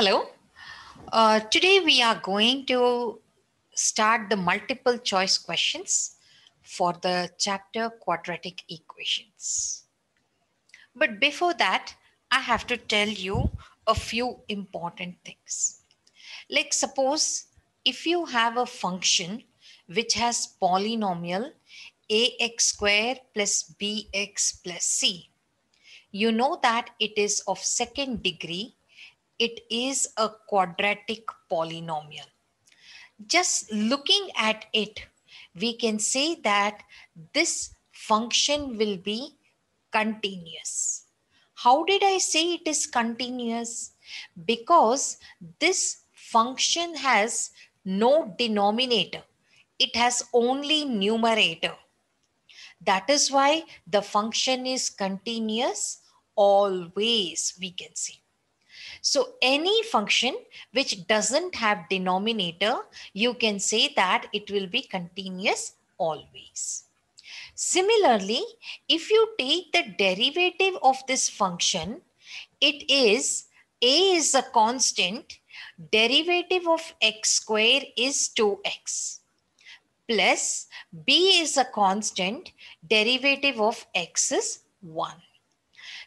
Hello. Today we are going to start the multiple choice questions for the chapter quadratic equations. But before that, I have to tell you a few important things. Like suppose if you have a function which has polynomial ax square plus bx plus c, you know that it is of second degree. It is a quadratic polynomial. Just looking at it, we can say that this function will be continuous. How did I say it is continuous? Because this function has no denominator. It has only numerator. That is why the function is continuous always, we can say. So any function which doesn't have denominator, you can say that it will be continuous always. Similarly, if you take the derivative of this function, it is a is a constant, derivative of x square is 2x, plus b is a constant, derivative of x is 1.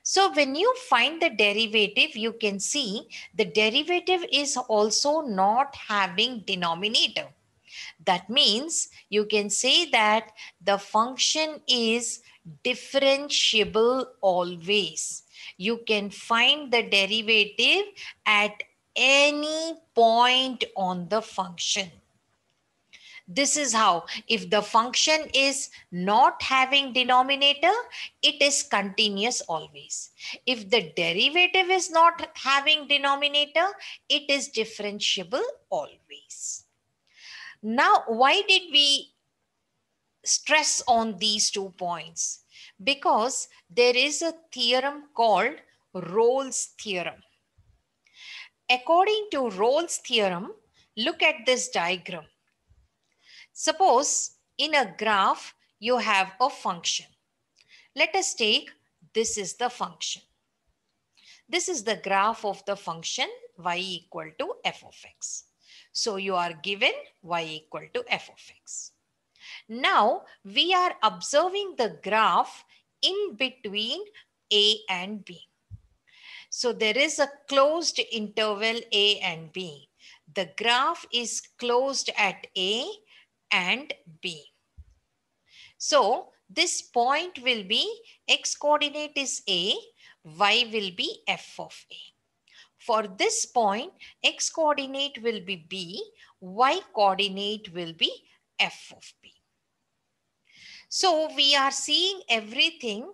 So when you find the derivative, you can see the derivative is also not having denominator. That means you can say that the function is differentiable always. You can find the derivative at any point on the function. This is how, if the function is not having denominator, it is continuous always. If the derivative is not having denominator, it is differentiable always. Now, why did we stress on these 2 points? Because there is a theorem called Rolle's theorem. According to Rolle's theorem, look at this diagram. Suppose in a graph, you have a function. Let us take this is the function. This is the graph of the function y equal to f of x. So you are given y equal to f of x. Now we are observing the graph in between a and b. So there is a closed interval a and b. The graph is closed at a and b. So this point will be x coordinate is a, y will be f of a. For this point, x coordinate will be b, y coordinate will be f of b. So we are seeing everything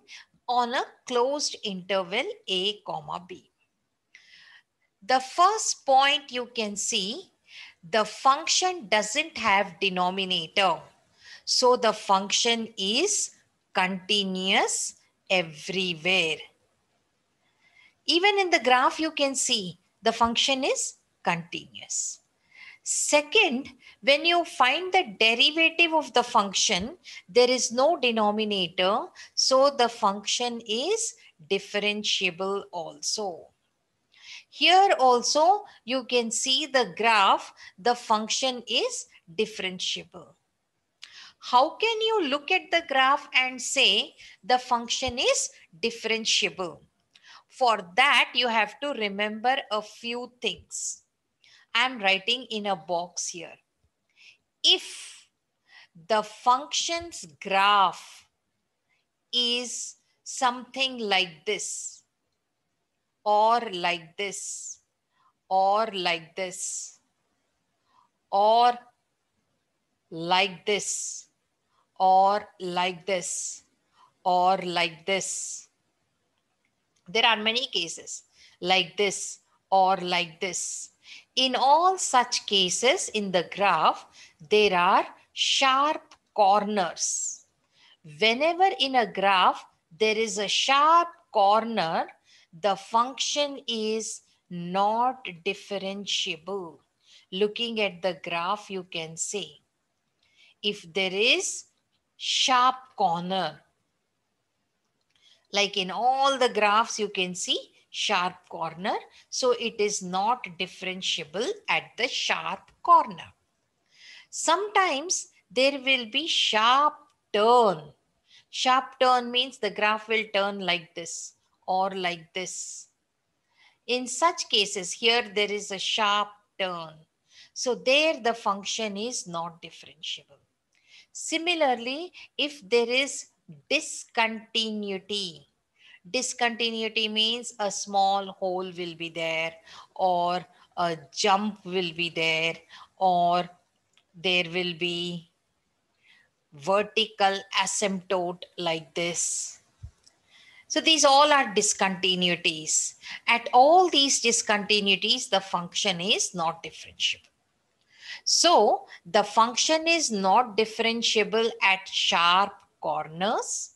on a closed interval a comma b. The first point you can see, the function doesn't have denominator. So the function is continuous everywhere. Even in the graph, you can see the function is continuous. Second, when you find the derivative of the function, there is no denominator. So the function is differentiable also. Here also, you can see the graph, the function is differentiable. How can you look at the graph and say the function is differentiable? For that, you have to remember a few things. I'm writing in a box here. If the function's graph is something like this, or like this, or like this, or like this, or like this, or like this. There are many cases like this or like this. In all such cases in the graph, there are sharp corners. Whenever in a graph there is a sharp corner, the function is not differentiable. Looking at the graph, you can say, if there is sharp corner, like in all the graphs you can see sharp corner. So it is not differentiable at the sharp corner. Sometimes there will be sharp turn. Sharp turn means the graph will turn like this or like this. In such cases, here there is a sharp turn. So there the function is not differentiable. Similarly, if there is discontinuity, discontinuity means a small hole will be there, or a jump will be there, or there will be vertical asymptote like this. So these all are discontinuities. At all these discontinuities, the function is not differentiable. So the function is not differentiable at sharp corners.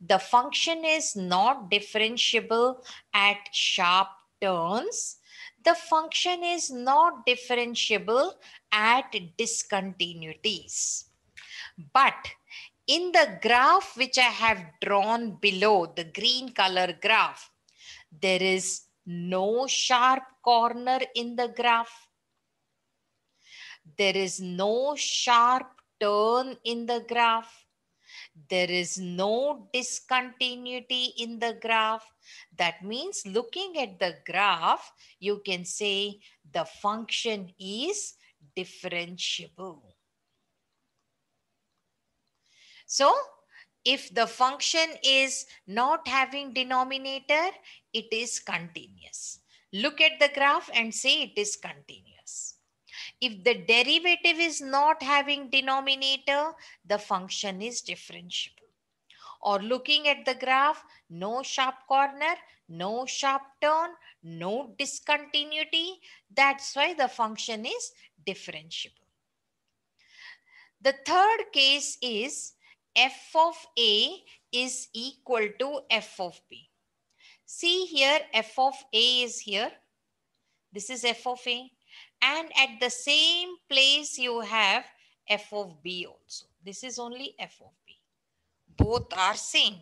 The function is not differentiable at sharp turns. The function is not differentiable at discontinuities. But in the graph which I have drawn below, the green color graph, there is no sharp corner in the graph. There is no sharp turn in the graph. There is no discontinuity in the graph. That means looking at the graph, you can say the function is differentiable. So if the function is not having denominator, it is continuous. Look at the graph and say it is continuous. If the derivative is not having denominator, the function is differentiable. Or looking at the graph, no sharp corner, no sharp turn, no discontinuity. That's why the function is differentiable. The third case is f of A is equal to f of B. See here, f of A is here. This is f of A. And at the same place you have f of B also. This is only f of B. Both are same.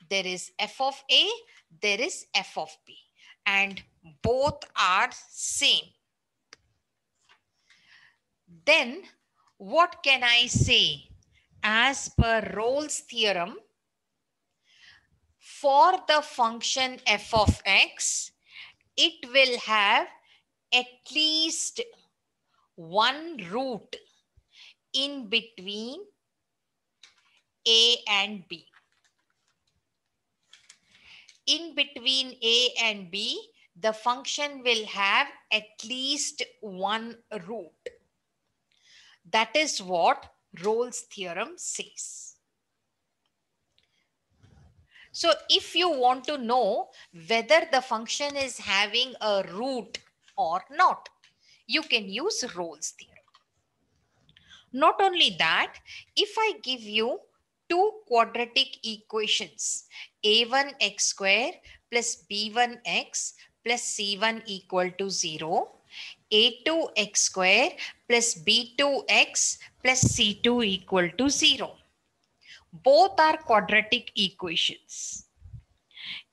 There is f of A, there is f of B. And both are same. Then what can I say? As per Rolle's theorem, for the function f of x, it will have at least one root in between A and B. In between A and B, the function will have at least one root. That is what Rolle's theorem says. So if you want to know whether the function is having a root or not, you can use Rolle's theorem. Not only that, if I give you two quadratic equations, a1x square plus b1x plus c1 equal to 0, a2x square plus b2x plus c2 equal to 0. Both are quadratic equations.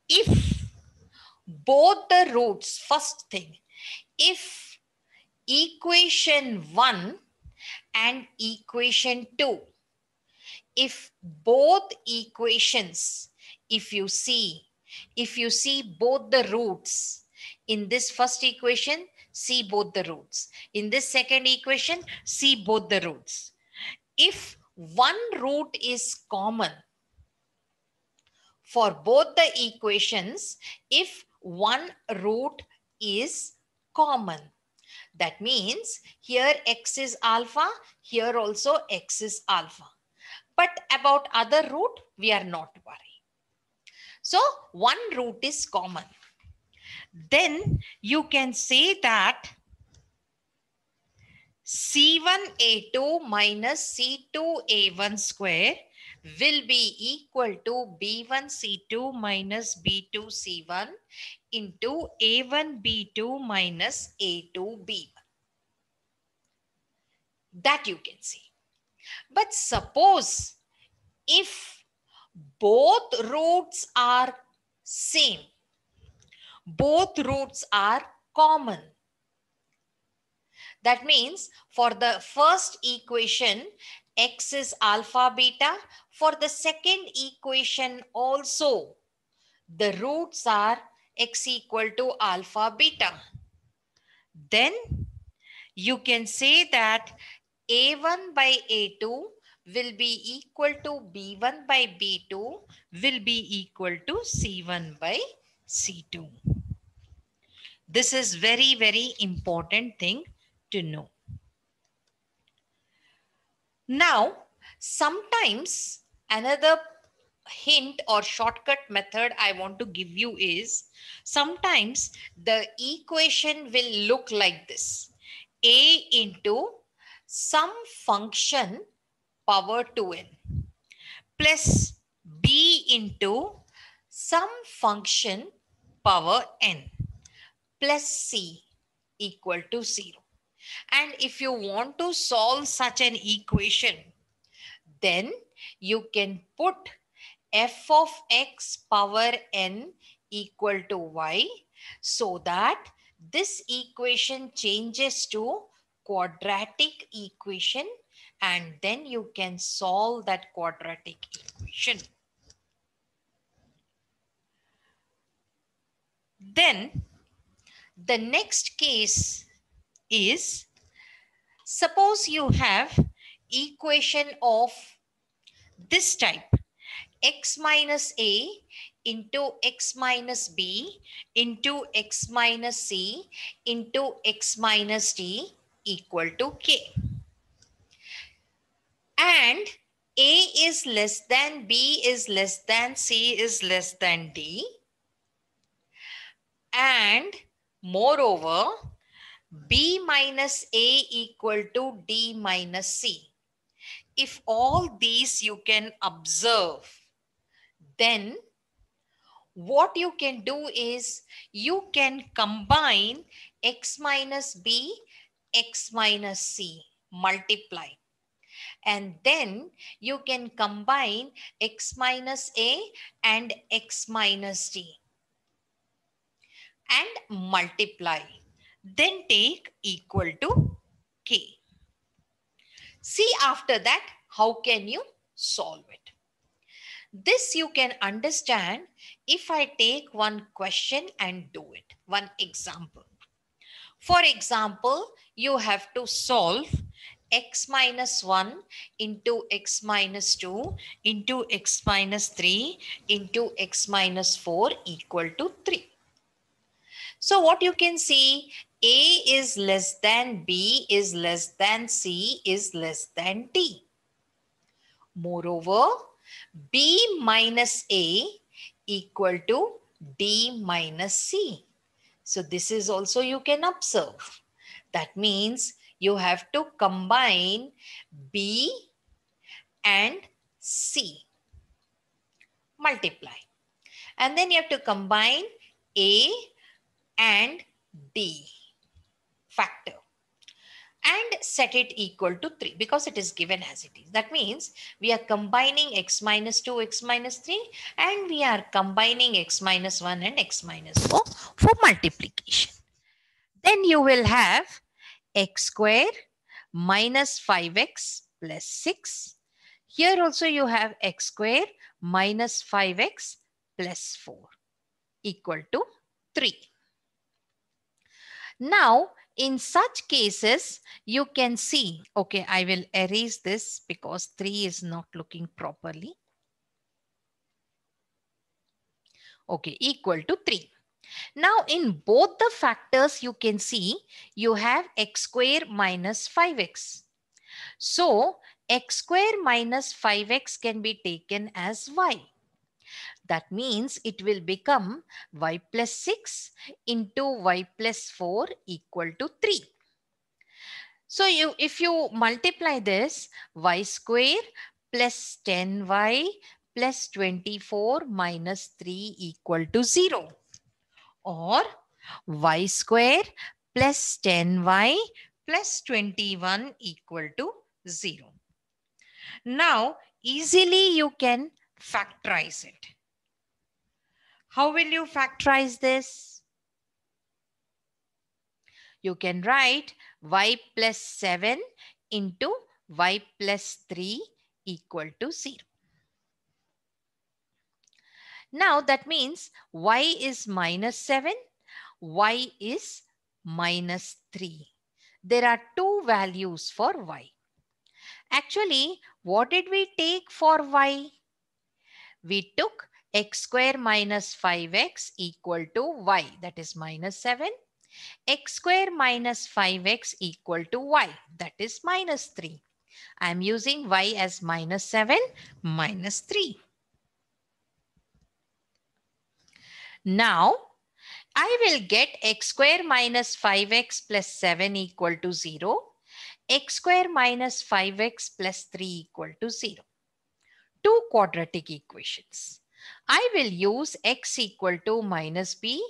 If both the roots, first thing, if equation 1 and equation 2, if both equations, if you see both the roots, in this first equation, see both the roots. In this second equation, see both the roots. If one root is common for both the equations, if one root is common, that means here x is alpha, here also x is alpha. But about other root, we are not worried. So one root is common. Then you can say that C1A2 minus C2A1 square will be equal to B1C2 minus B2C1 into A1B2 minus A2B1. That you can see. But suppose if both roots are same. Both roots are common. That means for the first equation, x is alpha beta. For the second equation also, the roots are x equal to alpha beta. Then you can say that A1 by A2 will be equal to B1 by B2 will be equal to C1 by C2. This is very, very important thing to know. Now, sometimes another hint or shortcut method I want to give you is sometimes the equation will look like this. A into some function power 2n plus b into some function power n plus c equal to 0. And if you want to solve such an equation, then you can put f of x power n equal to y so that this equation changes to quadratic equation, and then you can solve that quadratic equation. Then the next case is, suppose you have equation of this type, x minus a into x minus b into x minus c into x minus d equal to k. And a is less than b is less than c is less than d. And moreover, b minus a equal to d minus c. If all these you can observe, then what you can do is you can combine x minus b, x minus c, multiply. And then you can combine x minus a and x minus d and multiply. Then take equal to k. See after that how can you solve it. This you can understand if I take one question and do it, one example. For example, you have to solve x minus 1 into x minus 2 into x minus 3 into x minus 4 equal to 3. So what you can see, a is less than b is less than c is less than d. Moreover, b minus a equal to d minus c. So this is also you can observe. That means you have to combine b and c, multiply. And then you have to combine a and d, factor, and set it equal to 3 because it is given as it is. That means we are combining x minus 2, x minus 3, and we are combining x minus 1 and x minus 4 for multiplication. Then you will have x square minus 5x plus 6. Here also you have x square minus 5x plus 4 equal to 3. Now, in such cases, you can see, okay, I will erase this because 3 is not looking properly. Okay, equal to 3. Now, in both the factors, you can see you have x square minus 5x. So, x square minus 5x can be taken as y. That means it will become y plus 6 into y plus 4 equal to 3. So if you multiply this, y square plus 10y plus 24 minus 3 equal to 0. Or y square plus 10y plus 21 equal to 0. Now, easily you can factorize it. How will you factorize this? You can write y plus 7 into y plus 3 equal to 0. Now that means y is minus 7, y is minus 3. There are two values for y. Actually, what did we take for y? We took x square minus 5x equal to y, that is minus 7. X square minus 5x equal to y, that is minus 3. I am using y as minus 7, minus 3. Now, I will get x square minus 5x plus 7 equal to 0. X square minus 5x plus 3 equal to 0. Two quadratic equations. I will use x equal to minus b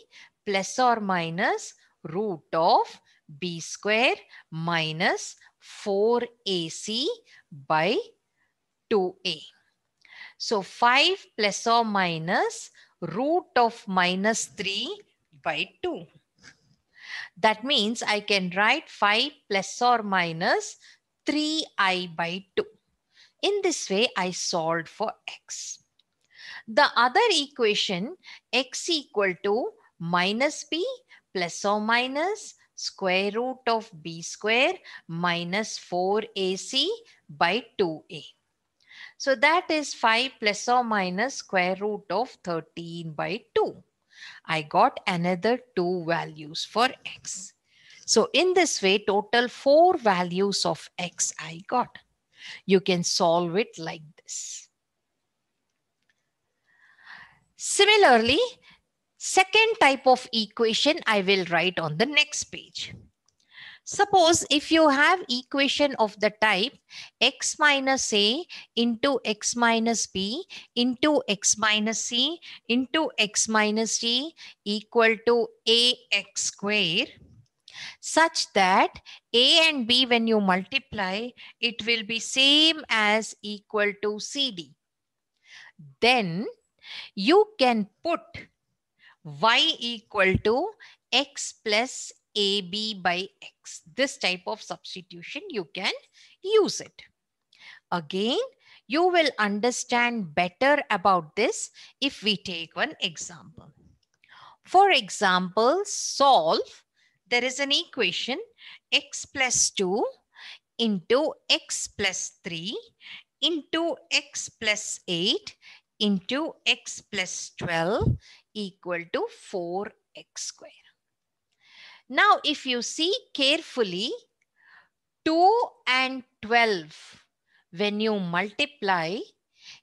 plus or minus root of b square minus 4ac by 2a. So 5 plus or minus root of minus 3 by 2. That means I can write 5 plus or minus 3i by 2. In this way, I solved for x. The other equation, x equal to minus b plus or minus square root of b square minus 4ac by 2a. So that is 5 plus or minus square root of 13 by 2. I got another two values for x. So in this way, total 4 values of x I got. You can solve it like this. Similarly, second type of equation I will write on the next page. Suppose if you have equation of the type x minus a into x minus b into x minus c into x minus d equal to ax square, such that a and b when you multiply, it will be same as equal to cd. Then you can put y equal to x plus ab by x. This type of substitution you can use it. Again, you will understand better about this if we take one example. For example, solve. There is an equation x plus 2 into x plus 3 into x plus 8 into x plus 12 equal to 4x square. Now, if you see carefully, 2 and 12, when you multiply,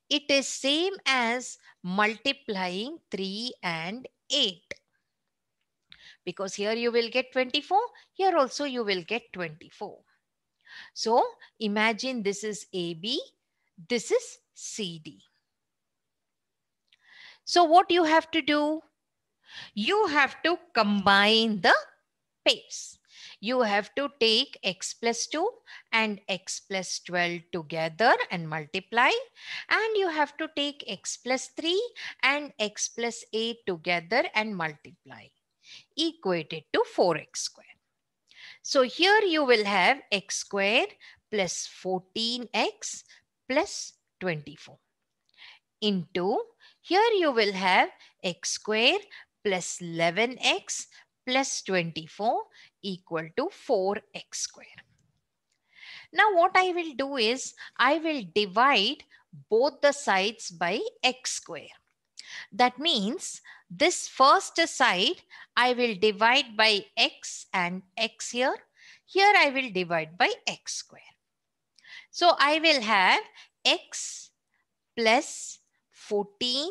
it is same as multiplying 3 and 8. Because here you will get 24, here also you will get 24. So imagine this is AB, this is CD. So what you have to do? You have to combine the pairs. You have to take x plus 2 and x plus 12 together and multiply. And you have to take x plus 3 and x plus 8 together and multiply. Equated to 4x square. So here you will have x square plus 14x plus 24 into, here you will have x square plus 11x plus 24 equal to 4x square. Now what I will do is I will divide both the sides by x square. That means this first side I will divide by x and x here. Here I will divide by x square. So I will have x plus 14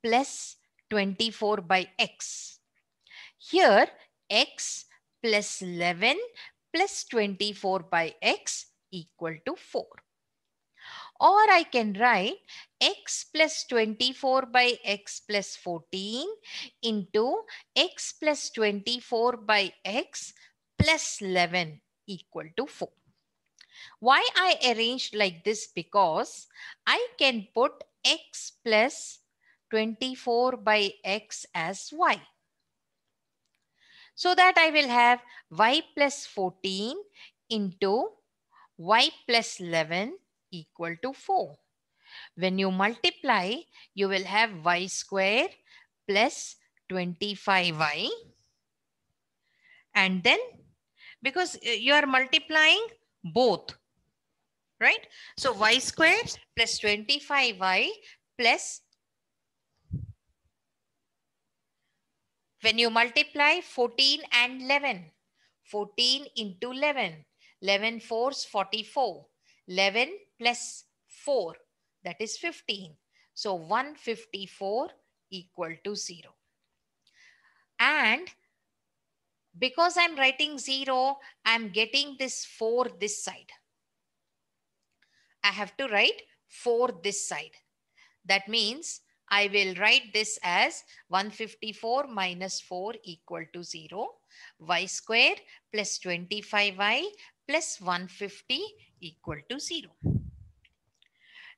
plus 24 by x. Here x plus 11 plus 24 by x equal to 4. Or I can write x plus 24 by x plus 14 into x plus 24 by x plus 11 equal to 4. Why I arranged like this? Because I can put x plus 24 by x as y. So that I will have y plus 14 into y plus 11 equal to 4. When you multiply, you will have y square plus 25y. And then, because you are multiplying both, right? So y square plus 25y plus, when you multiply 14 and 11, 14 into 11, 11 fours 44, 11 plus 4, that is 15. So 154 equal to 0. And because I'm writing 0, I'm getting this 4 this side. I have to write 4 this side. That means I will write this as 154 minus 4 equal to 0. Y square plus 25y plus 150 equal to 0.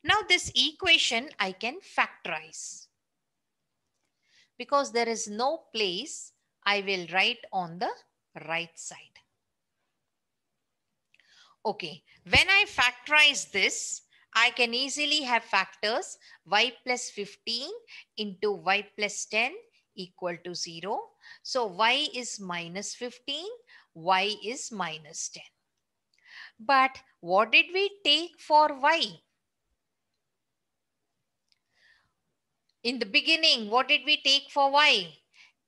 Now this equation I can factorize. Because there is no place, I will write on the right side. Okay, when I factorize this, I can easily have factors y plus 15 into y plus 10 equal to 0. So y is minus 15, y is minus 10. But what did we take for y? In the beginning, what did we take for y?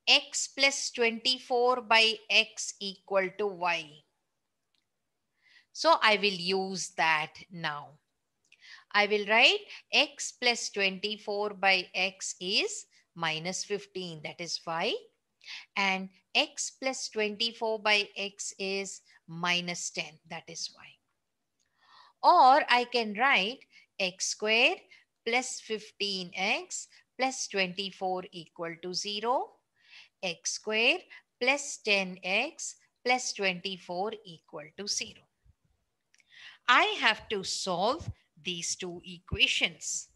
X plus 24 by x equal to y. So I will use that now. I will write x plus 24 by x is minus 15, that is y. And x plus 24 by x is minus 10, that is y. Or I can write x square plus 15x plus 24 equal to 0. X square plus 10x plus 24 equal to 0. I have to solve these two equations.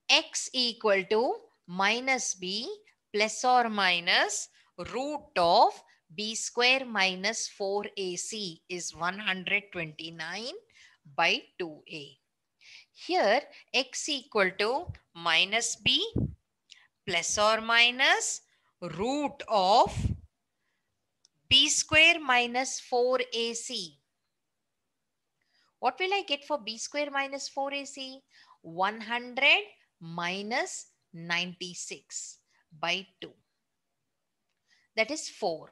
X equal to minus b plus or minus root of b square minus 4ac is 129 by 2a. Here x equal to minus b plus or minus root of b square minus 4ac. What will I get for b square minus 4ac? 100 minus 96 by 2. That is 4.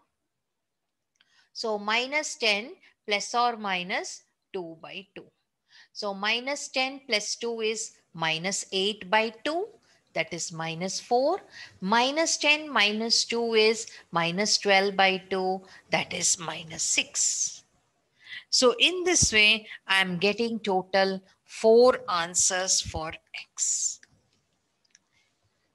So minus 10 plus or minus 2 by 2. So minus 10 plus 2 is minus 8 by 2. That is minus 4. Minus 10 minus 2 is minus 12 by 2. That is minus 6. So in this way, I am getting total 4 answers for x.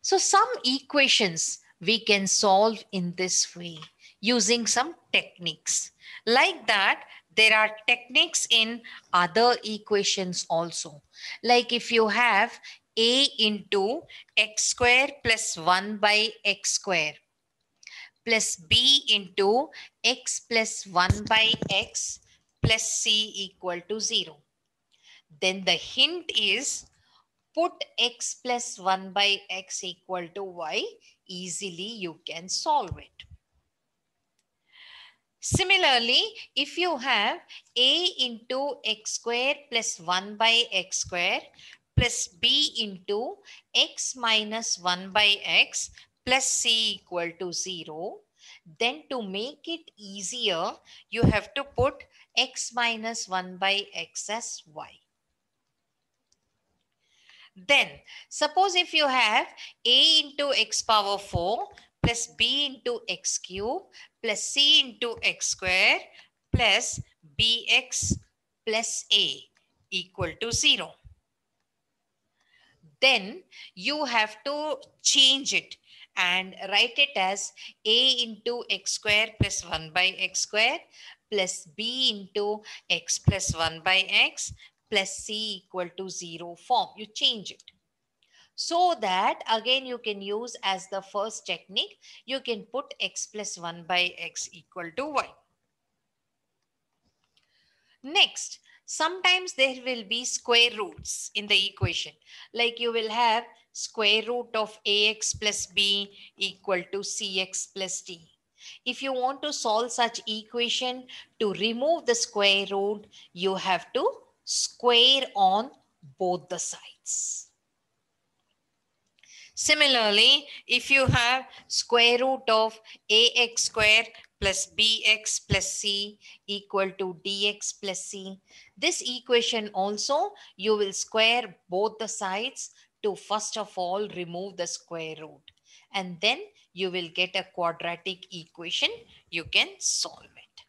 So some equations we can solve in this way using some techniques. Like that, there are techniques in other equations also. Like if you have a into x square plus 1 by x square plus b into x plus 1 by x plus c equal to 0. Then the hint is put x plus 1 by x equal to y. Easily you can solve it. Similarly, if you have a into x square plus 1 by x square plus b into x minus 1 by x plus c equal to 0, then to make it easier, you have to put x minus 1 by x as y. Then, suppose if you have a into x power 4 plus b into x cube plus c into x square plus bx plus a equal to 0. Then you have to change it and write it as a into x square plus 1 by x square plus b into x plus 1 by x plus c equal to 0 form. You change it. So that again you can use as the first technique, you can put x plus 1 by x equal to y. Next, sometimes there will be square roots in the equation. Like you will have square root of ax plus b equal to cx plus d. If you want to solve such equation, to remove the square root, you have to square on both the sides. Similarly, if you have square root of ax square plus bx plus c equal to dx plus c, this equation also you will square both the sides to first of all remove the square root, and then you will get a quadratic equation. You can solve it.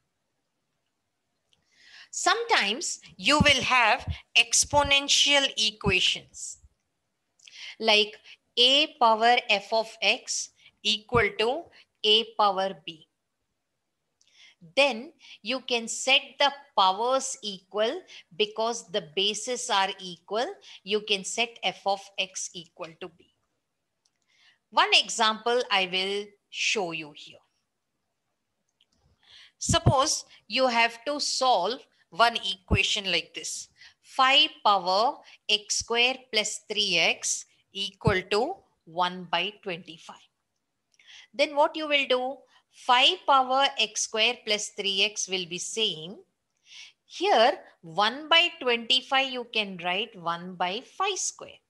Sometimes you will have exponential equations like a power f of x equal to a power b. Then you can set the powers equal because the bases are equal. You can set f of x equal to b. One example I will show you here. Suppose you have to solve one equation like this. 5 power x square plus 3x equal to 1 by 25. Then what you will do? 5 power x square plus 3x will be same. Here 1 by 25 you can write 1 by 5 square.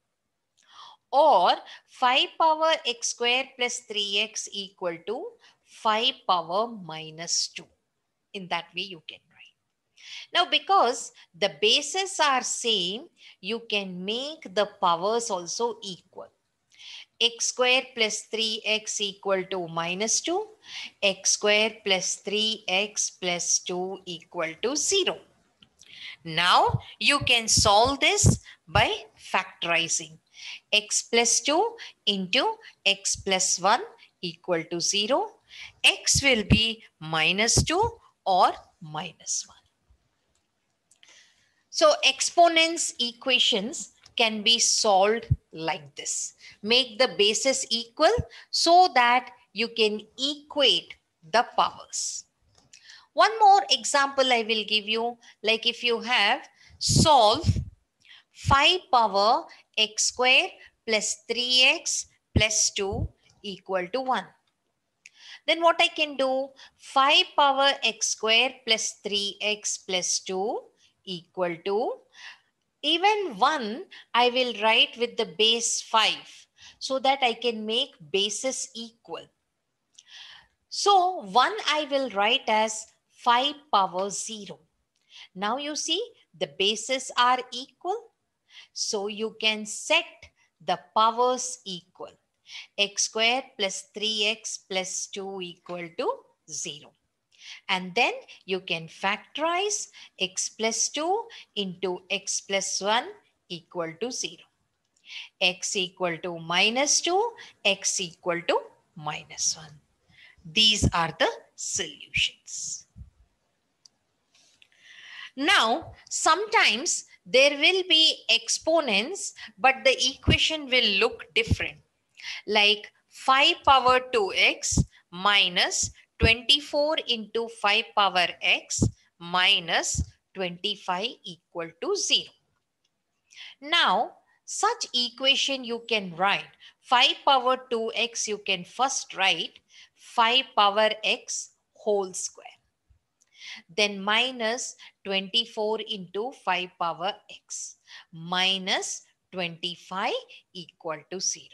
Or 5 power x square plus 3x equal to 5 power minus 2. In that way you can write. Now because the bases are same, you can make the powers also equal. X square plus 3x equal to minus 2. X square plus 3x plus 2 equal to 0. Now you can solve this by factorizing. X plus 2 into x plus 1 equal to 0. X will be minus 2 or minus 1. So exponents equations can be solved like this. Make the bases equal so that you can equate the powers. One more example I will give you, like if you have solve 5 power x square plus 3x plus 2 equal to 1. Then what I can do? 5 power x square plus 3x plus 2 equal to, even 1 I will write with the base 5 so that I can make bases equal. So 1 I will write as 5 power 0. Now you see the bases are equal. So you can set the powers equal. X square plus 3x plus 2 equal to 0. And then you can factorize x plus 2 into x plus 1 equal to 0. X equal to minus 2, x equal to minus 1. These are the solutions. Now, sometimes there will be exponents, but the equation will look different. Like 5 power 2x minus 24 into 5 power x minus 25 equal to 0. Now, such equation you can write 5 power 2x, you can first write 5 power x whole square. Then minus 24 into 5 power x minus 25 equal to 0.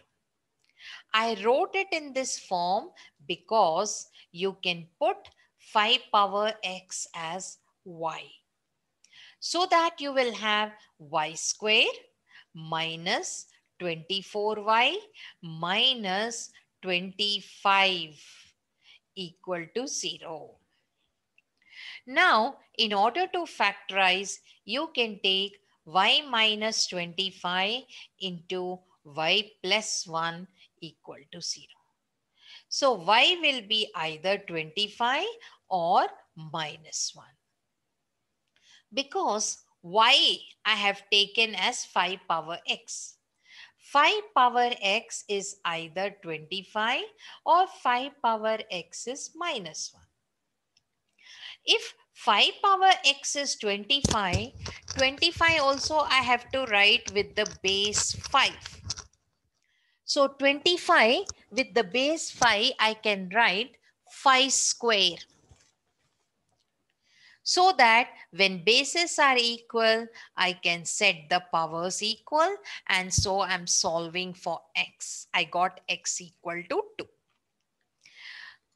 I wrote it in this form because you can put 5 power x as y. So that you will have y square minus 24y minus 25 equal to 0. Now, in order to factorize, you can take y minus 25 into y plus 1 equal to 0. So y will be either 25 or minus 1. Because y I have taken as 5 power x. 5 power x is either 25 or 5 power x is minus 1. If 5 power x is 25, 25 also I have to write with the base 5. So 25 with the base 5, I can write 5 square. So that when bases are equal, I can set the powers equal. And so I'm solving for x. I got x equal to 2.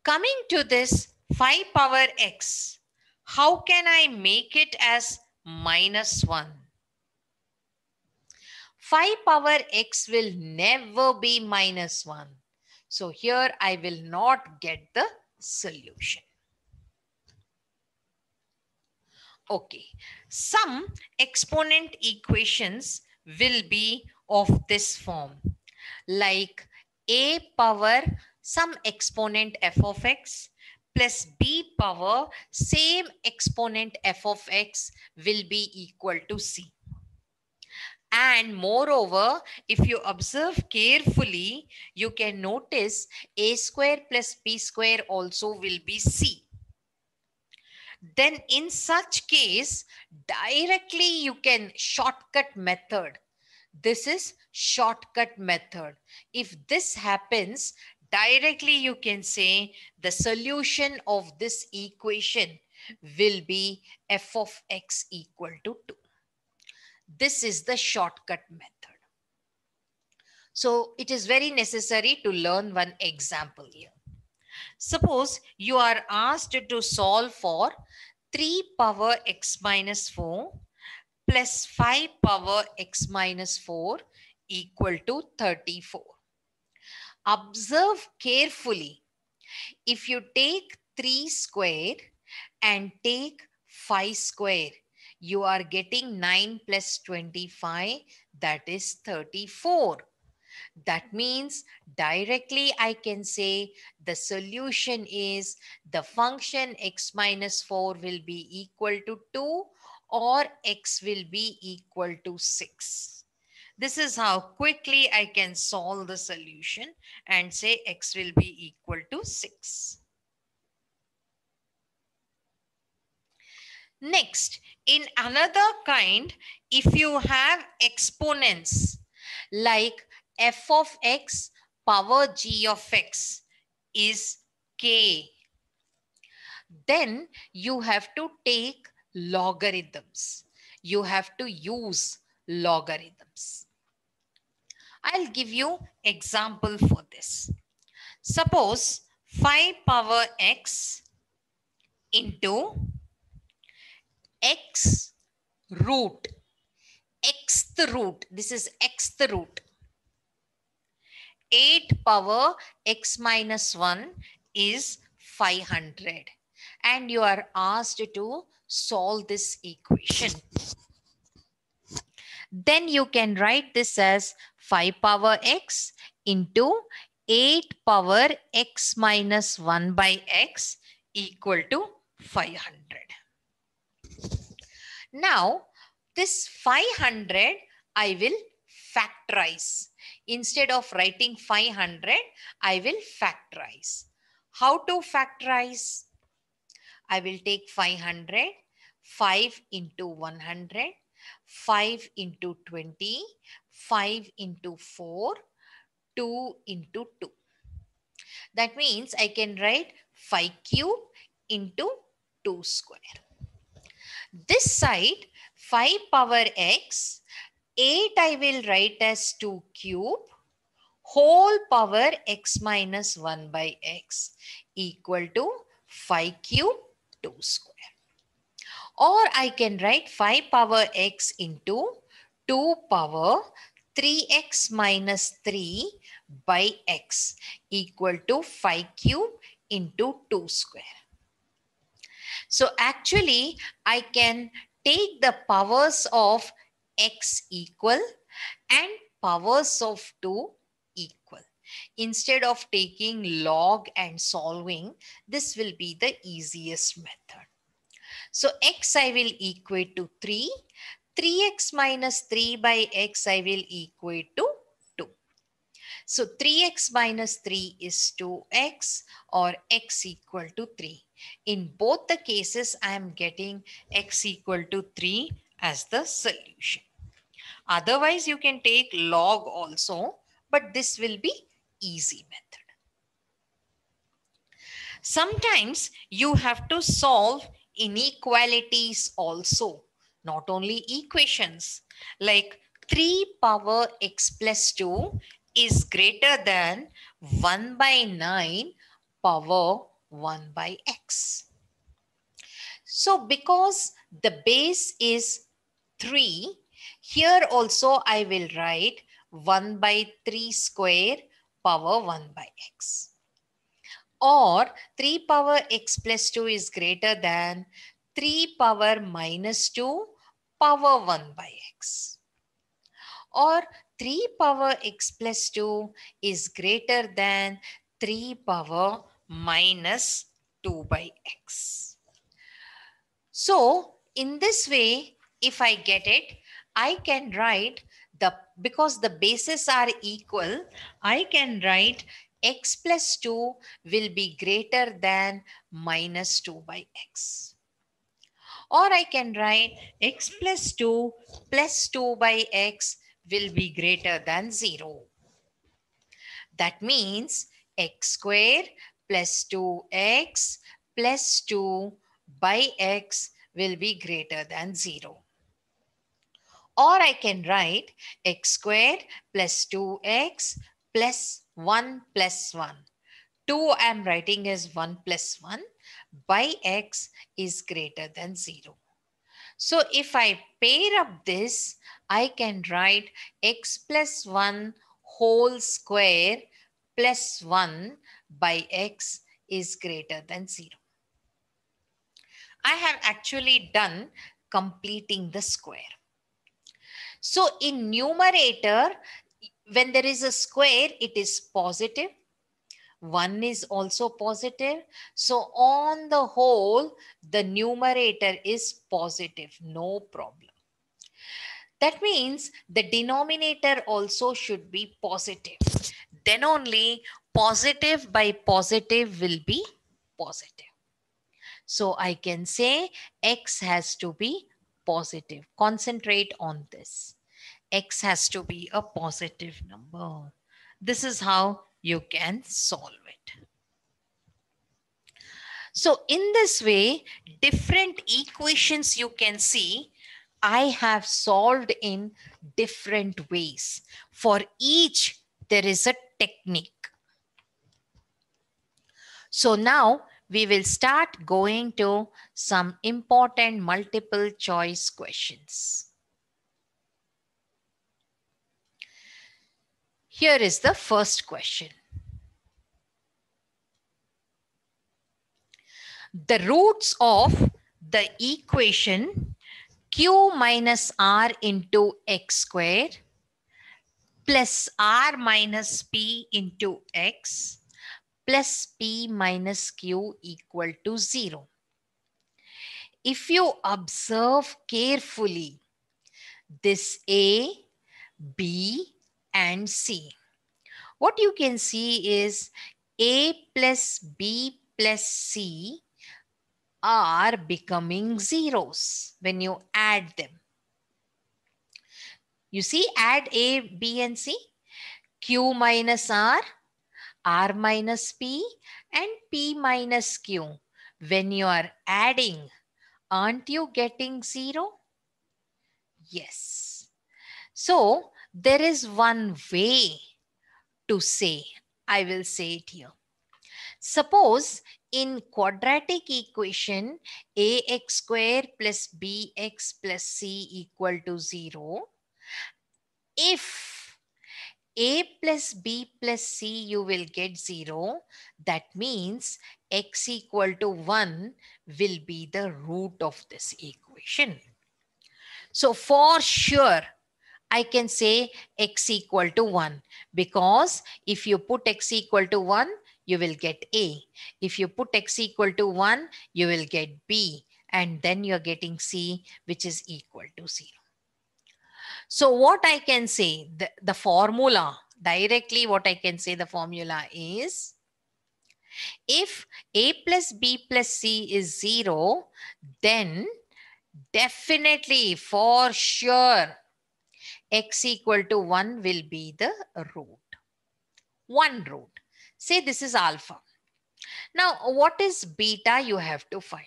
Coming to this 5 power x, how can I make it as minus 1? 5 power x will never be minus 1. So here I will not get the solution. Okay, some exponent equations will be of this form, like a power some exponent f of x plus b power same exponent f of x will be equal to c. And moreover, if you observe carefully, you can notice a square plus b square also will be c. Then in such case, directly you can shortcut method. This is shortcut method. If this happens, directly you can say the solution of this equation will be f of x equal to 2. This is the shortcut method. So it is very necessary to learn one example here. Suppose you are asked to solve for 3 power x minus 4 plus 5 power x minus 4 equal to 34. Observe carefully. If you take 3 square and take 5 square, you are getting 9 plus 25, that is 34. That means directly I can say the solution is the function x minus 4 will be equal to 2 or x will be equal to 6. This is how quickly I can solve the solution and say x will be equal to 6. Next, in another kind, if you have exponents like f of x power g of x is k, then you have to take logarithms. You have to use logarithms. I'll give you example for this. Suppose 5 power x into x root, xth root, this is xth root, 8 power x minus 1 is 500, and you are asked to solve this equation. Then you can write this as 5 power x into 8 power x minus 1 by x equal to 500. Now, this 500 I will factorize. Instead of writing 500, I will factorize. How to factorize? I will take 500, 5 into 100, 5 into 20, 5 into 4, 2 into 2. That means I can write 5 cube into 2 square. This side 5 power x, 8 I will write as 2 cube whole power x minus 1 by x equal to 5 cube 2 square. Or I can write 5 power x into 2 power 3x minus 3 by x equal to 5 cube into 2 square. So actually, I can take the powers of x equal and powers of 2 equal. Instead of taking log and solving, this will be the easiest method. So x I will equate to 3. 3x minus 3 by x I will equate to 2. So 3x minus 3 is 2x or x equal to 3. In both the cases, I am getting x equal to 3 as the solution. Otherwise, you can take log also, but this will be easy method. Sometimes you have to solve inequalities also, not only equations. Like 3 power x plus 2 is greater than 1 by 9 power 1 by x. So because the base is 3, here also I will write 1 by 3 square power 1 by x. Or 3 power x plus 2 is greater than 3 power minus 2 power 1 by x. Or 3 power x plus 2 is greater than 3 power minus 2 by x. So in this way, if I get it, I can write because the bases are equal, I can write x plus 2 will be greater than minus 2 by x. Or I can write x plus 2 plus 2 by x will be greater than 0. That means x square plus 2x plus 2 by x will be greater than 0. Or I can write x squared plus 2x plus 1 plus 1. 2 I am writing as 1 plus 1 by x is greater than 0. So if I pair up this, I can write x plus 1 whole square plus 1 by x is greater than 0. I have actually done completing the square. So in numerator, when there is a square, it is positive. 1 is also positive. So on the whole, the numerator is positive, no problem. That means the denominator also should be positive. Then only positive by positive will be positive. So I can say x has to be positive. Concentrate on this. X has to be a positive number. This is how you can solve it. So in this way, different equations you can see, I have solved in different ways. For each, there is a technique. So now we will start going to some important multiple choice questions. Here is the first question. The roots of the equation q minus r into x square plus r minus p into x plus p minus q equal to 0. If you observe carefully this A, B, and C, what you can see is A plus B plus C are becoming zeros when you add them. You see, add A, B, and C. Q minus R, R minus P, and P minus Q. When you are adding, aren't you getting 0? Yes. So there is one way to say, I will say it here. Suppose in quadratic equation, ax square plus bx plus c equal to 0, if a plus b plus c you will get 0, that means x equal to 1 will be the root of this equation. So for sure, I can say x equal to 1, because if you put x equal to 1, you will get A. If you put x equal to 1, you will get B. And then you're getting C, which is equal to 0. So what I can say, the formula, Directly what I can say the formula is, if a plus b plus c is 0, then definitely for sure x equal to 1 will be the root. One root. Say this is alpha. Now what is beta you have to find?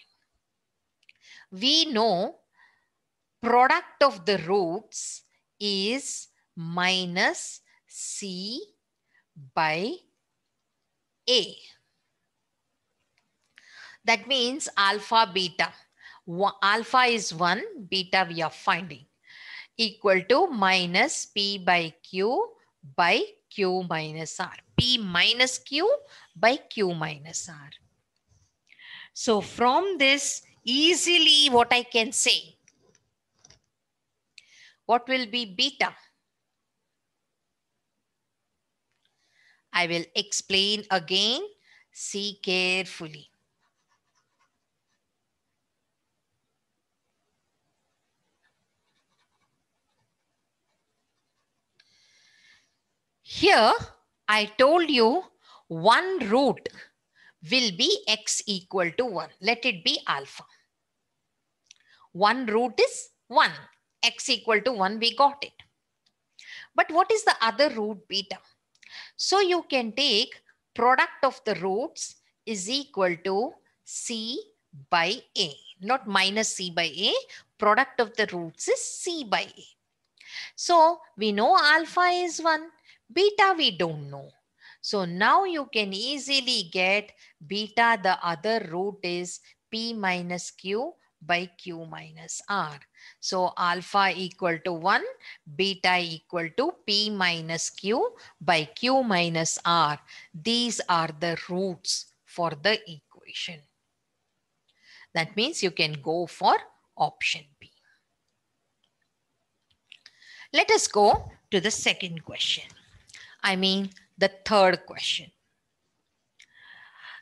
We know product of the roots is minus c by a. That means alpha beta. Alpha is 1, beta we are finding, equal to minus p by q by q minus r. P minus q by q minus r. So from this, easily what I can say, what will be beta? I will explain again. See carefully. Here, I told you one root will be x equal to 1. Let it be alpha. One root is 1. X equal to 1, we got it. But what is the other root beta? So you can take product of the roots is equal to c by a. Not minus c by a. Product of the roots is c by a. So we know alpha is 1. Beta we don't know. So now you can easily get beta, the other root is p minus q by q minus r. So alpha equal to 1, beta equal to p minus q by q minus r. These are the roots for the equation. That means you can go for option B. Let us go to the second question. I mean the third question.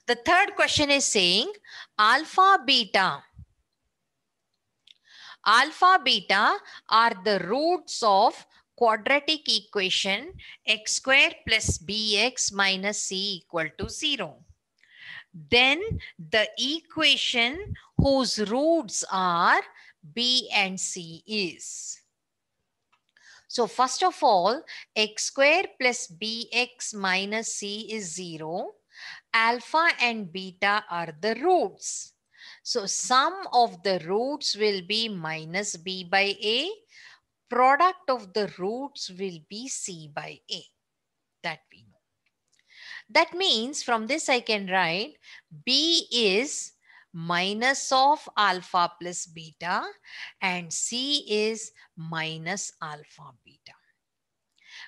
The third question is saying alpha beta are the roots of quadratic equation x square plus bx minus c equal to 0. Then the equation whose roots are b and c is. So first of all, x square plus bx minus c is 0. Alpha and beta are the roots. So sum of the roots will be minus b by a. Product of the roots will be c by a. That we know. That means from this I can write b is minus of alpha plus beta and c is minus alpha beta.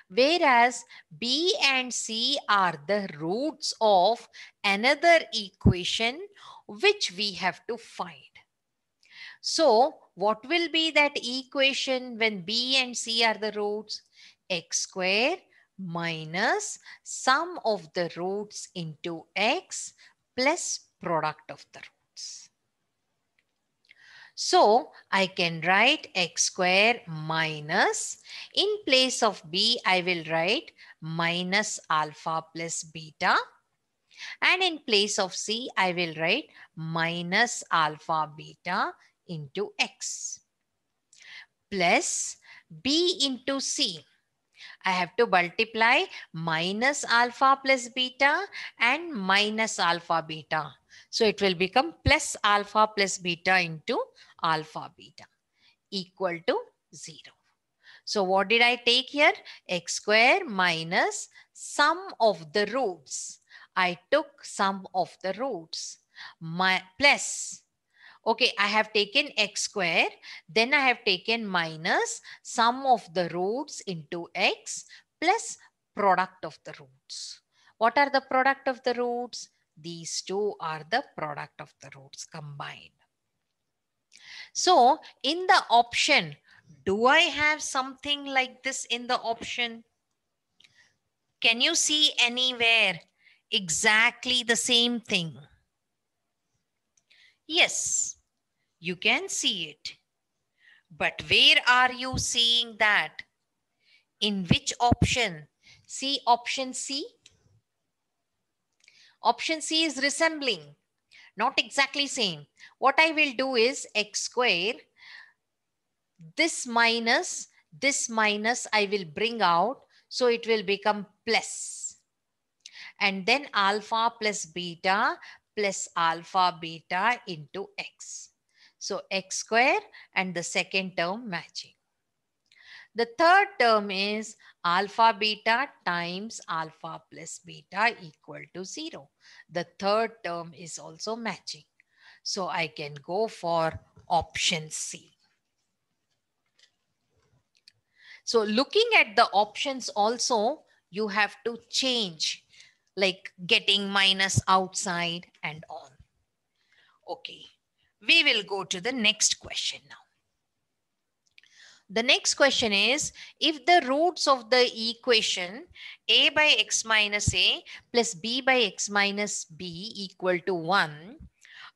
Whereas b and c are the roots of another equation which we have to find. So what will be that equation when b and c are the roots? X square minus sum of the roots into x plus product of the roots. So I can write x square minus, in place of b, I will write minus alpha plus beta. And in place of c, I will write minus alpha beta into x plus b into c. I have to multiply minus alpha plus beta and minus alpha beta. So it will become plus alpha plus beta into alpha beta equal to 0. So what did I take here? X square minus sum of the roots. I took sum of the roots. Plus, okay, I have taken x square, then I have taken minus sum of the roots into x plus product of the roots. What are the product of the roots? These two are the product of the roots combined. So in the option, do I have something like this in the option? Can you see anywhere exactly the same thing? Yes, you can see it. But where are you seeing that? In which option? See option C. Option C is resembling, not exactly same. What I will do is x square, this minus I will bring out. So it will become plus. And then alpha plus beta into x. So x square and the second term matching. The third term is alpha beta times alpha plus beta equal to 0. The third term is also matching. So I can go for option C. So looking at the options also, you have to change, like getting minus outside and on. Okay, we will go to the next question now. The next question is, if the roots of the equation a by x minus a plus b by x minus b equal to 1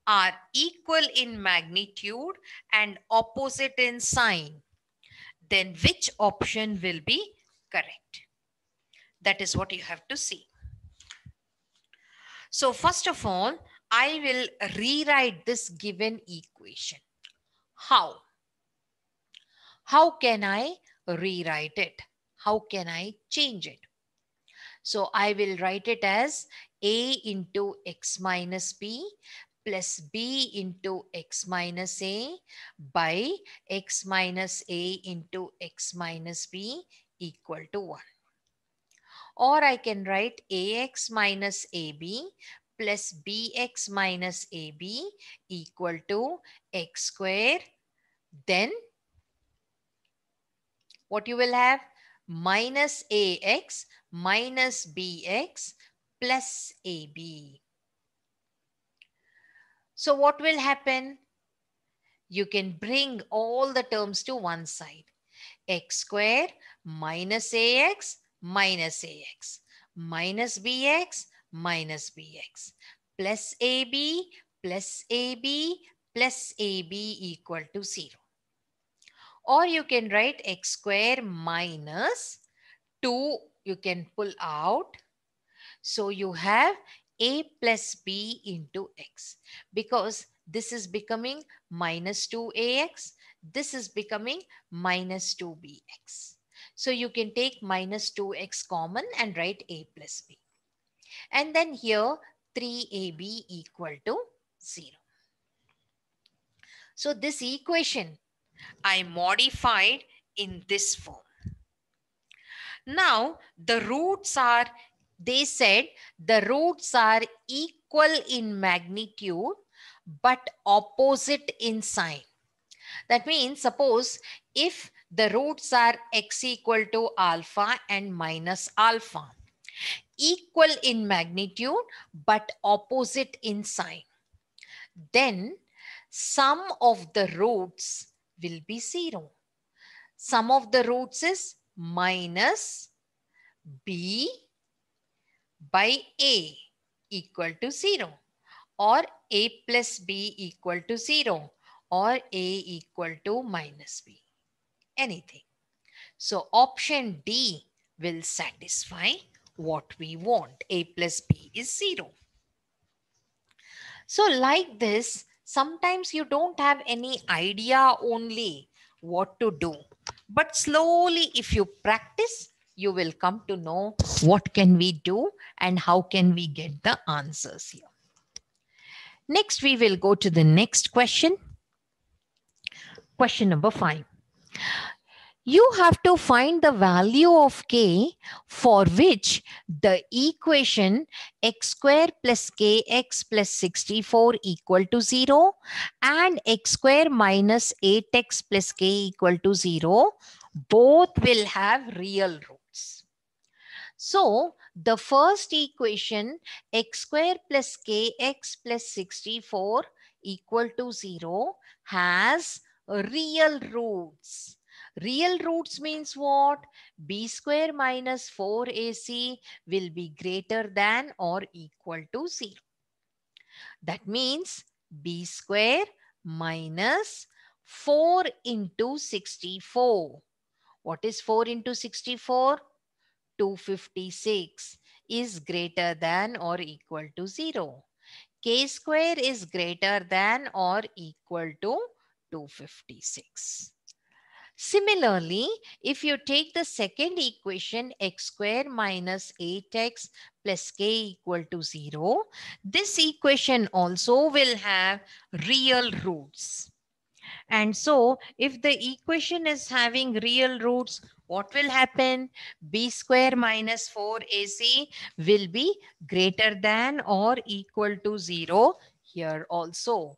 are equal in magnitude and opposite in sign, then which option will be correct? That is what you have to see. So first of all, I will rewrite this given equation. How? How can I rewrite it? How can I change it? So I will write it as a into x minus b plus b into x minus a by x minus a into x minus b equal to 1. Or I can write ax minus ab plus bx minus ab equal to x square. Then what you will have? Minus ax minus bx plus ab. So what will happen? You can bring all the terms to one side. X square minus ax minus ax minus bx minus bx plus ab plus ab plus ab equal to 0. Or you can write x square minus 2, you can pull out. So you have a plus b into x, because this is becoming minus 2ax. This is becoming minus 2bx. So you can take minus 2x common and write a plus b. And then here 3ab equal to 0. So this equation I modified in this form. Now the roots are, they said the roots are equal in magnitude but opposite in sign. That means suppose if the roots are x equal to alpha and minus alpha, equal in magnitude but opposite in sign, then sum of the roots will be 0. Sum of the roots is minus b by a equal to 0, or a plus b equal to 0, or a equal to minus b, anything. So option D will satisfy what we want. A plus b is 0. So like this, sometimes you don't have any idea only what to do. But slowly, if you practice, you will come to know what can we do and how can we get the answers here. Next, we will go to the next question. Question number 5. You have to find the value of k for which the equation x square plus kx plus 64 equal to 0 and x square minus 8x plus k equal to 0 both will have real roots. So the first equation x square plus kx plus 64 equal to 0 has real roots. Real roots means what? B square minus 4ac will be greater than or equal to 0. That means b square minus 4 into 64. What is 4 into 64? 256 is greater than or equal to 0. K square is greater than or equal to 256. Similarly, if you take the second equation, x square minus 8x plus k equal to 0, this equation also will have real roots. And so if the equation is having real roots, what will happen? B square minus 4ac will be greater than or equal to 0 here also.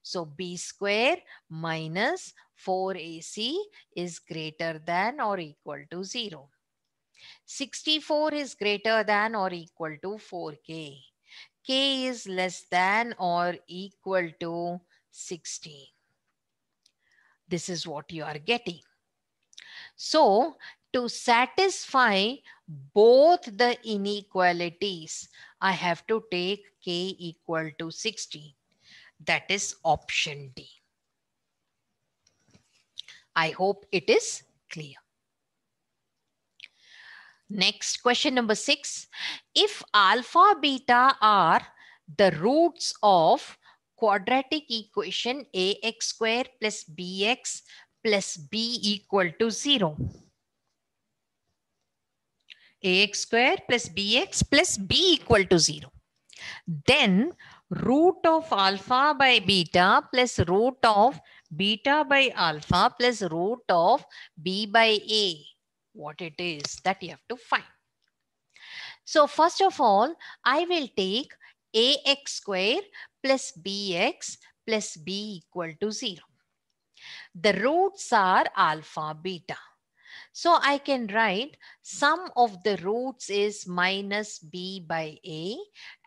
So b square minus 4ac is greater than or equal to 0. 64 is greater than or equal to 4k. K is less than or equal to 16. This is what you are getting. So to satisfy both the inequalities, I have to take k equal to 16. That is option D. I hope it is clear. Next, question number 6. If alpha, beta are the roots of quadratic equation ax square plus bx plus b equal to 0. Ax square plus bx plus b equal to 0. Then root of alpha by beta plus root of beta by alpha plus root of b by a. What it is that you have to find. So first of all, I will take ax square plus bx plus b equal to 0. The roots are alpha, beta. So I can write sum of the roots is minus b by a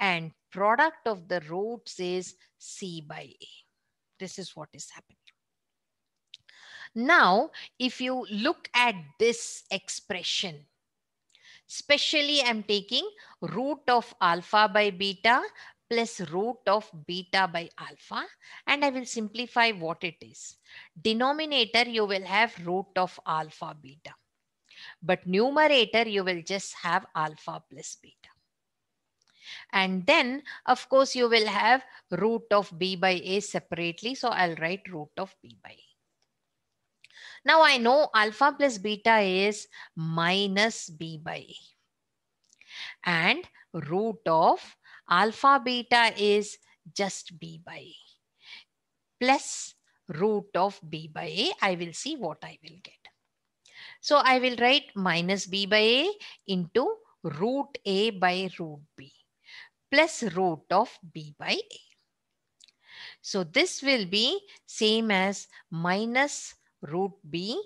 and product of the roots is c by a. This is what is happening. Now, if you look at this expression, especially I'm taking root of alpha by beta plus root of beta by alpha, and I will simplify what it is. Denominator, you will have root of alpha beta. But numerator, you will just have alpha plus beta. And then, of course, you will have root of b by a separately. So I'll write root of b by a. Now I know alpha plus beta is minus b by a. And root of alpha beta is just b by a. Plus root of b by a. I will see what I will get. So I will write minus b by a into root a by root b plus root of b by a. So this will be same as minus root b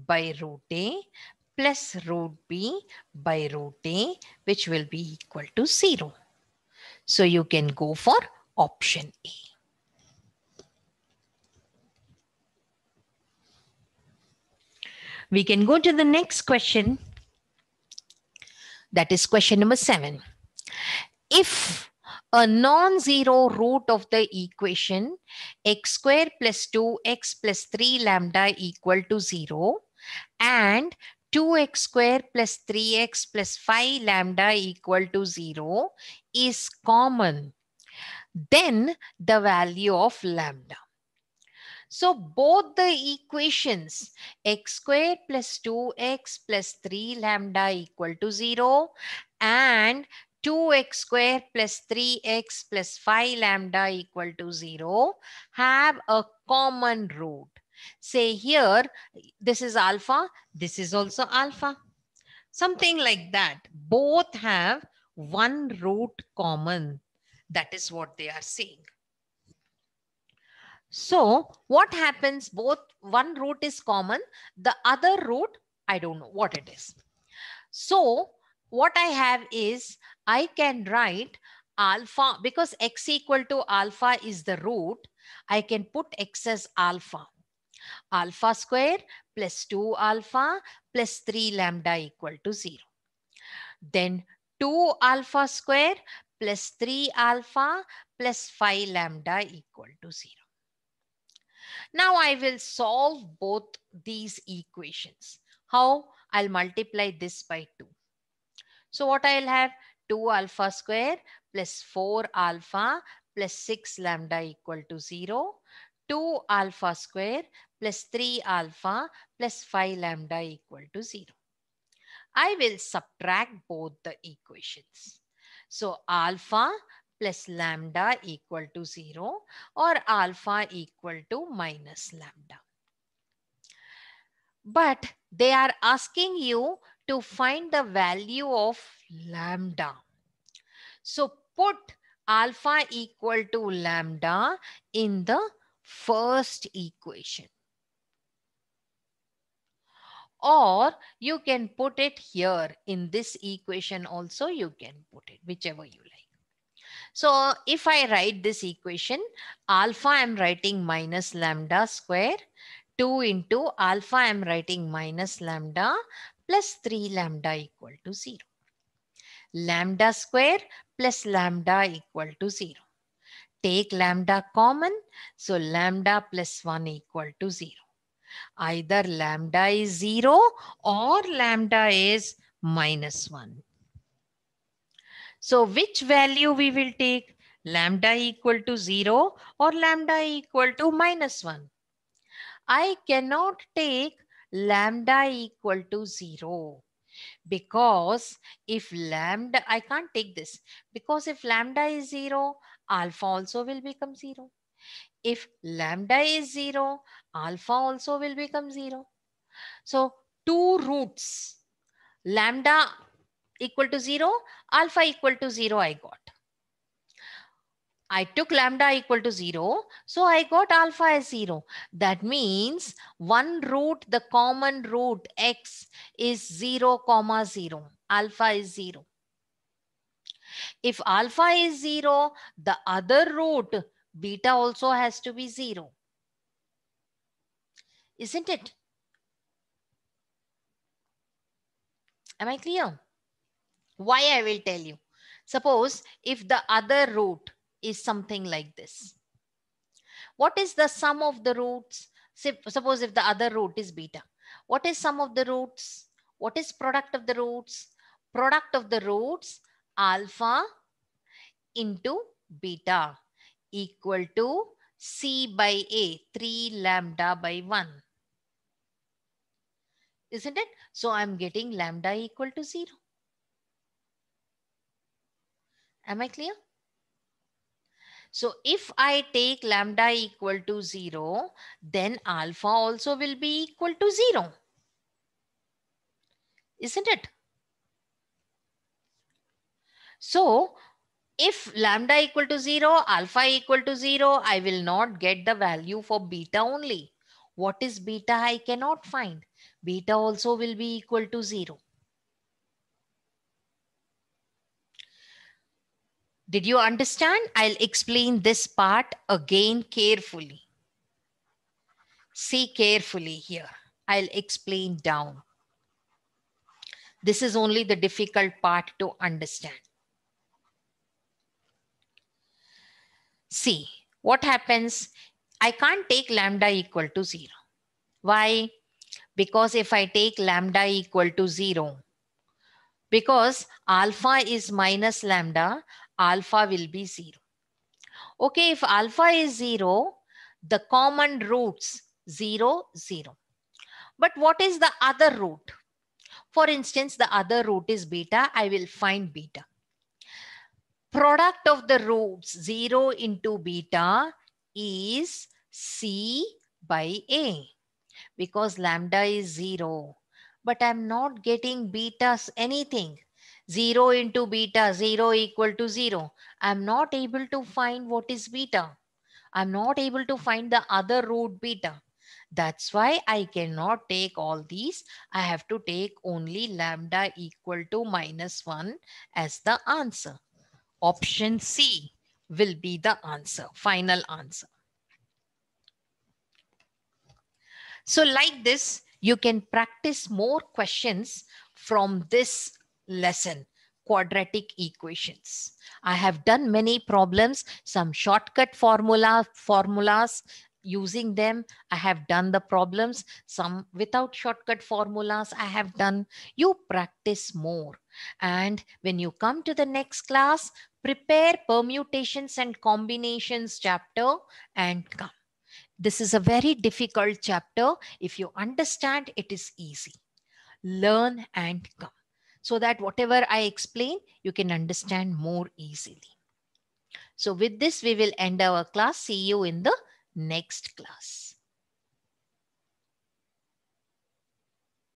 by root a plus root b by root a, which will be equal to 0. So you can go for option A. We can go to the next question. That is question number 7. If a non-zero root of the equation x square plus 2x plus 3 lambda equal to 0 and 2x square plus 3x plus 5 lambda equal to 0 is common, then the value of lambda. So both the equations x square plus 2x plus 3 lambda equal to 0 and 2x square plus 3x plus 5 lambda equal to 0 have a common root. Say here, this is alpha, this is also alpha. Something like that. Both have one root common. That is what they are saying. So what happens? Both one root is common, the other root, I don't know what it is. So what I have is I can write alpha, because x equal to alpha is the root. I can put x as alpha. Alpha square plus 2 alpha plus 3 lambda equal to 0. Then 2 alpha square plus 3 alpha plus 5 lambda equal to 0. Now I will solve both these equations. How? I'll multiply this by 2. So what I'll have? 2 alpha square plus 4 alpha plus 6 lambda equal to 0. 2 alpha square plus 3 alpha plus 5 lambda equal to 0. I will subtract both the equations. So alpha plus lambda equal to 0 or alpha equal to minus lambda. But they are asking you to find the value of lambda. So put alpha equal to lambda in the first equation. Or you can put it here in this equation also, you can put it whichever you like. So if I write this equation, alpha I'm writing minus lambda square, 2 into alpha I'm writing minus lambda plus 3 lambda equal to 0. Lambda square plus lambda equal to 0. Take lambda common, so lambda plus 1 equal to 0. Either lambda is 0 or lambda is minus 1. So which value we will take? Lambda equal to 0 or lambda equal to minus 1? I cannot take lambda equal to 0 because if lambda, I can't take this because if lambda is 0, alpha also will become 0. If lambda is 0, alpha also will become 0. So two roots, lambda equal to 0, alpha equal to 0 I got. I took lambda equal to 0, so I got alpha as 0. That means one root, the common root x is 0, 0. Alpha is 0. If alpha is 0, the other root beta also has to be 0. Isn't it? Am I clear? Why I will tell you. Suppose if the other root is something like this. What is the sum of the roots? Suppose if the other root is beta. What is sum of the roots? What is product of the roots? Product of the roots alpha into beta equal to C by A, 3 lambda by 1. Isn't it? So I'm getting lambda equal to 0. Am I clear? So if I take lambda equal to 0, then alpha also will be equal to 0. Isn't it? So if lambda equal to 0, alpha equal to 0, I will not get the value for beta only. What is beta? I cannot find. Beta also will be equal to 0. Did you understand? I'll explain this part again carefully. See carefully here. I'll explain down. This is only the difficult part to understand. See, what happens? I can't take lambda equal to 0. Why? Because if I take lambda equal to 0, because alpha is minus lambda, alpha will be 0. Okay, if alpha is 0, the common roots 0, 0. But what is the other root? For instance, the other root is beta. I will find beta. Product of the roots 0 into beta is C by A because lambda is 0. But I'm not getting betas anything. 0 into beta, 0 equal to 0. I'm not able to find what is beta. I'm not able to find the other root beta. That's why I cannot take all these. I have to take only lambda equal to minus 1 as the answer. Option C will be the answer, final answer. So like this, you can practice more questions from this lesson, quadratic equations. I have done many problems, some shortcut formulas. Using them, I have done the problems. Some without shortcut formulas, I have done. You practice more. And when you come to the next class, prepare permutations and combinations chapter and come. This is a very difficult chapter. If you understand, it is easy. Learn and come, so that whatever I explain, you can understand more easily. So with this, we will end our class. See you in the next class.